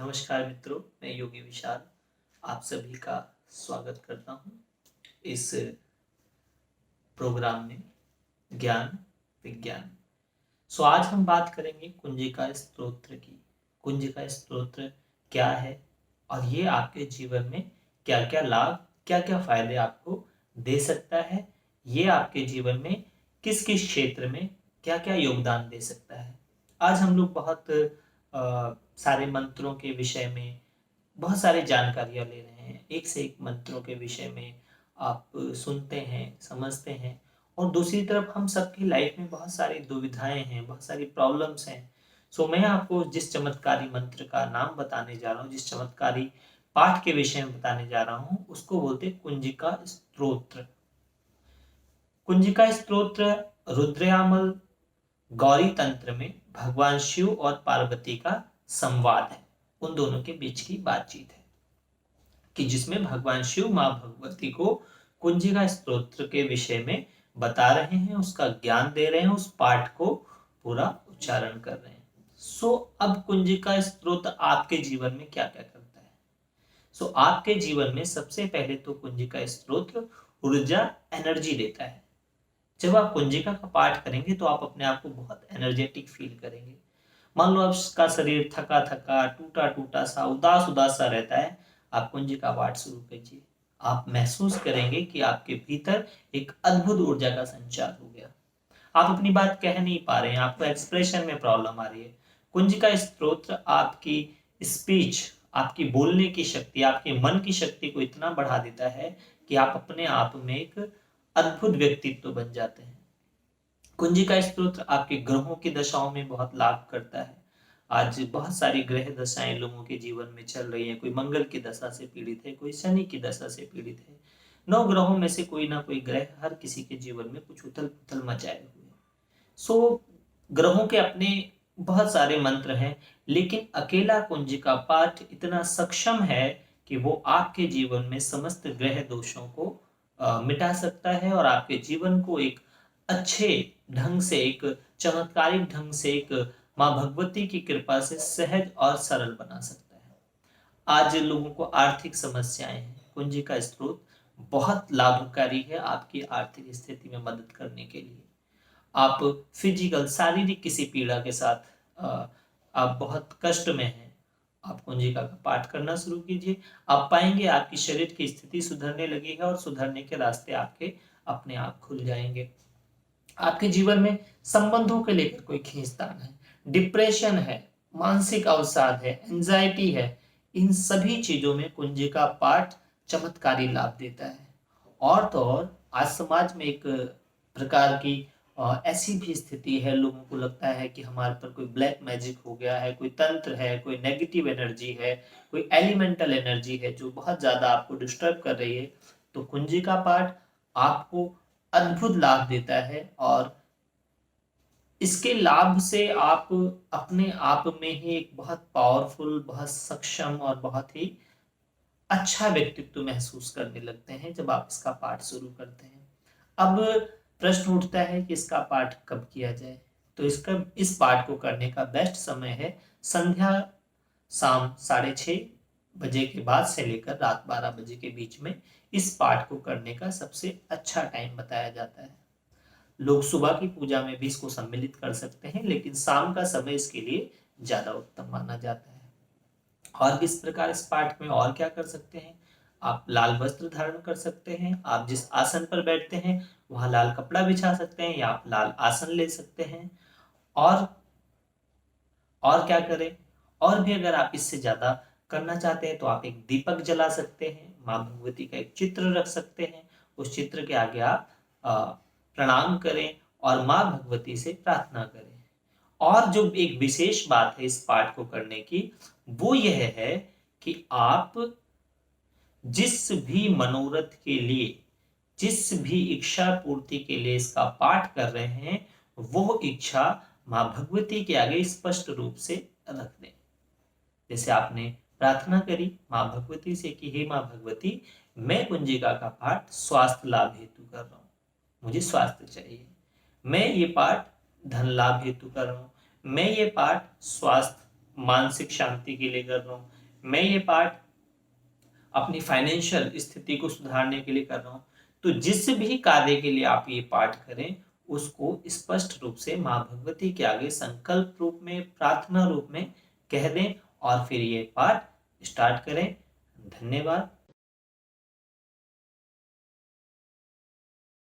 नमस्कार मित्रों, मैं योगी विशाल आप सभी का स्वागत करता हूँ इस प्रोग्राम में ज्ञान विज्ञान। आज हम बात करेंगे कुंजिका स्तोत्र की। कुंजिका स्तोत्र क्या है और ये आपके जीवन में क्या क्या लाभ, क्या क्या फायदे आपको दे सकता है, ये आपके जीवन में किस किस क्षेत्र में क्या क्या योगदान दे सकता है। आज हम लोग बहुत सारे मंत्रों के विषय में बहुत सारी जानकारियाँ ले रहे हैं। एक से एक मंत्रों के विषय में आप सुनते हैं, समझते हैं, और दूसरी तरफ हम सबकी लाइफ में बहुत सारी दुविधाएं हैं, बहुत सारी प्रॉब्लम्स हैं। मैं आपको जिस चमत्कारी मंत्र का नाम बताने जा रहा हूँ, जिस चमत्कारी पाठ के विषय में बताने जा रहा हूँ, उसको बोलते हैं कुंजिका स्तोत्र। कुंजिका स्तोत्र रुद्रयामल गौरी तंत्र में भगवान शिव और पार्वती का संवाद है। उन दोनों के बीच की बातचीत है कि जिसमें भगवान शिव मां भगवती को कुंजिका स्तोत्र के विषय में बता रहे हैं, उसका ज्ञान दे रहे हैं, उस पाठ को पूरा उच्चारण कर रहे हैं। अब कुंजिका स्तोत्र आपके जीवन में क्या क्या करता है? आपके जीवन में सबसे पहले तो कुंजिका स्तोत्र ऊर्जा, एनर्जी देता है। जब आप कुंजिका का पाठ करेंगे तो आप अपने आप को बहुत एनर्जेटिक फील करेंगे। मान लो आपका शरीर थका थका, टूटा टूटा सा, उदास उदास सा रहता है, आप कुंजिका पाठ शुरू कीजिए। आप महसूस करेंगे कि आपके भीतर एक अद्भुत ऊर्जा का संचार हो गया। आप अपनी बात कह नहीं पा रहे हैं, आपको एक्सप्रेशन में प्रॉब्लम आ रही है। कुंजिका स्तोत्र आपकी स्पीच, आपकी बोलने की शक्ति, आपके मन की शक्ति को इतना बढ़ा देता है कि आप अपने आप में एक अद्भुत व्यक्तित्व बन जाते हैं। कुंजिका स्तोत्र आपके ग्रहों की दशाओं में बहुत लाभ करता है। आज बहुत सारी ग्रह दशाएं लोगों के जीवन में चल रही है। कोई मंगल की दशा से पीड़ित है, कोई शनि की दशा से पीड़ित है। 9 ग्रहों में से कोई ना कोई ग्रह हर किसी के जीवन में कुछ उथल पुथल मचाए हुए है। ग्रहों के अपने बहुत सारे मंत्र हैं, लेकिन अकेला कुंजिका पाठ इतना सक्षम है कि वो आपके जीवन में समस्त ग्रह दोषों को मिटा सकता है और आपके जीवन को एक अच्छे ढंग से, एक चमत्कारिक ढंग से, एक माँ भगवती की कृपा से सहज और सरल बना सकता है। आज लोगों को आर्थिक समस्याएं हैं, कुंजिका स्त्रोत बहुत लाभकारी है आपकी आर्थिक स्थिति में मदद करने के लिए। आप फिजिकल, शारीरिक किसी पीड़ा के साथ आप बहुत कष्ट में हैं, आप कुंजिका का पाठ करना शुरू कीजिए। आप पाएंगे आपकी शरीर की स्थिति सुधरने लगेगा और सुधरने के रास्ते आपके अपने आप खुल जाएंगे। आपके जीवन में संबंधों के लेकर कोई खींचतान है, डिप्रेशन है, मानसिक अवसाद है, एंजाइटी है, इन सभी चीजों में कुंजिका पाठ चमत्कारी लाभ देता है। और तो और आज समाज में एक प्रकार की ऐसी भी स्थिति है, लोगों को लगता है कि हमारे पर कोई ब्लैक मैजिक हो गया है, कोई तंत्र है, कोई नेगेटिव एनर्जी है, कोई एलिमेंटल एनर्जी है जो बहुत ज्यादा आपको डिस्टर्ब कर रही है। तो कुंजिका पाठ आपको अद्भुत लाभ देता है और इसके लाभ से आप अपने आप में ही एक बहुत पावरफुल, बहुत सक्षम और बहुत ही अच्छा व्यक्तित्व महसूस करने लगते हैं जब आप इसका पाठ शुरू करते हैं। अब प्रश्न उठता है कि इसका पाठ कब किया जाए? तो इस पाठ को करने का बेस्ट समय है संध्या, शाम 6:30 बजे के बाद से लेकर रात 12 बजे के बीच में इस पाठ को करने का सबसे अच्छा टाइम बताया जाता है। लोग सुबह की पूजा में भी इसको सम्मिलित कर सकते हैं, लेकिन शाम का समय इसके लिए ज्यादा उत्तम माना जाता है। और किस प्रकार इस पाठ में और क्या कर सकते हैं? आप लाल वस्त्र धारण कर सकते हैं, आप जिस आसन पर बैठते हैं वहां लाल कपड़ा बिछा सकते हैं या आप लाल आसन ले सकते हैं। और और क्या करें? और भी अगर आप इससे ज्यादा करना चाहते हैं तो आप एक दीपक जला सकते हैं, माँ भगवती का एक चित्र रख सकते हैं, उस चित्र के आगे आप प्रणाम करें और माँ भगवती से प्रार्थना करें। और जो एक विशेष बात है इस पाठ को करने की, वो यह है कि आप जिस भी मनोरथ के लिए, जिस भी इच्छा पूर्ति के लिए इसका पाठ कर रहे हैं, वो इच्छा माँ भगवती के आगे स्पष्ट रूप से रख दें। जैसे आपने प्रार्थना करी माँ भगवती से कि हे माँ भगवती, मैं कुंजिका का पाठ स्वास्थ्य लाभ हेतु कर रहा हूँ, मुझे स्वास्थ्य चाहिए। मैं ये पाठ धन लाभ हेतु कर रहा हूँ, मैं ये पाठ स्वास्थ्य मानसिक शांति के लिए कर रहा हूँ, मैं ये पाठ अपनी फाइनेंशियल स्थिति को सुधारने के लिए कर रहा हूँ। तो जिस भी कार्य के लिए आप ये पाठ करें, उसको स्पष्ट रूप से माँ भगवती के आगे संकल्प रूप में, प्रार्थना रूप में कह दें और फिर ये पाठ स्टार्ट करें। धन्यवाद।